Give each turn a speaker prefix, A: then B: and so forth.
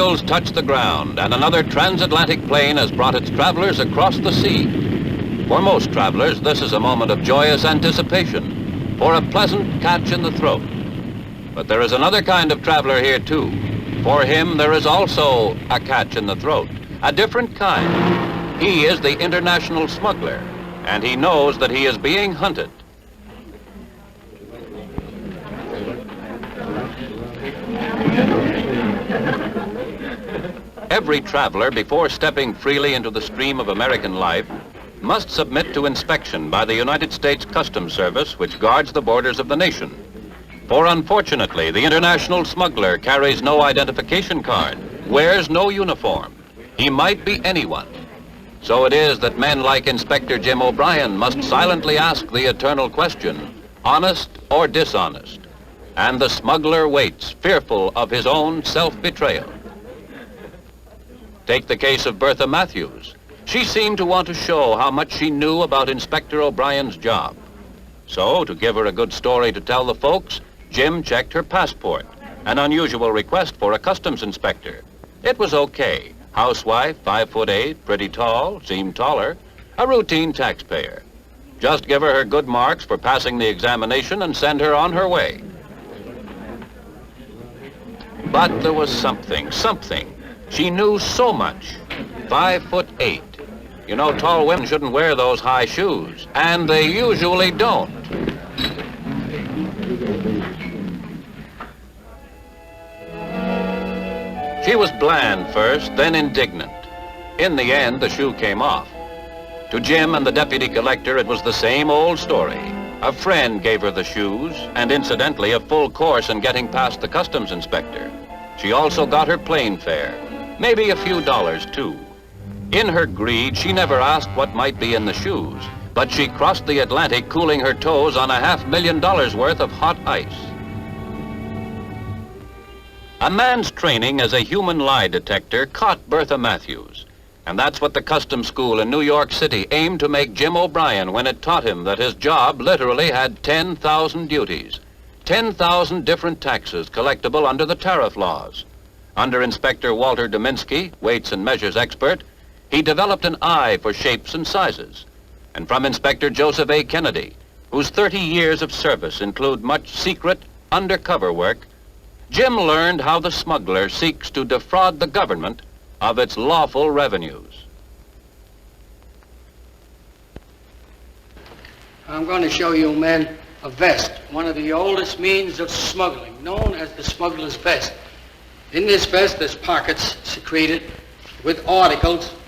A: wheels touch the ground, and another transatlantic plane has brought its travelers across the sea. For most travelers, this is a moment of joyous anticipation, for a pleasant catch in the throat. But there is another kind of traveler here, too. For him, there is also a catch in the throat, a different kind. He is the international smuggler, and he knows that he is being hunted. Every traveler, before stepping freely into the stream of American life, must submit to inspection by the United States Customs Service, which guards the borders of the nation. For unfortunately, the international smuggler carries no identification card, wears no uniform. He might be anyone. So it is that men like Inspector Jim O'Brien must silently ask the eternal question, honest or dishonest? And the smuggler waits, fearful of his own self-betrayal. Take the case of Bertha Matthews. She seemed to want to show how much she knew about Inspector O'Brien's job. So, to give her a good story to tell the folks, Jim checked her passport, an unusual request for a customs inspector. It was okay. Housewife, 5'8", pretty tall, seemed taller, a routine taxpayer. Just give her good marks for passing the examination and send her on her way. But there was something. She knew so much. 5'8". You know, tall women shouldn't wear those high shoes, and they usually don't. She was bland first, then indignant. In the end, the shoe came off. To Jim and the deputy collector, it was the same old story. A friend gave her the shoes, and incidentally, a full course in getting past the customs inspector. She also got her plane fare, maybe a few dollars, too. In her greed, she never asked what might be in the shoes, but she crossed the Atlantic cooling her toes on $500,000 worth of hot ice. A man's training as a human lie detector caught Bertha Matthews, and that's what the customs school in New York City aimed to make Jim O'Brien when it taught him that his job literally had 10,000 duties, 10,000 different taxes collectible under the tariff laws. Under Inspector Walter Dominski, weights and measures expert, he developed an eye for shapes and sizes. And from Inspector Joseph A. Kennedy, whose 30 years of service include much secret, undercover work, Jim learned how the smuggler seeks to defraud the government of its lawful revenues.
B: I'm going to show you men a vest, one of the oldest means of smuggling, known as the smuggler's vest. In this vest, there's pockets secreted with articles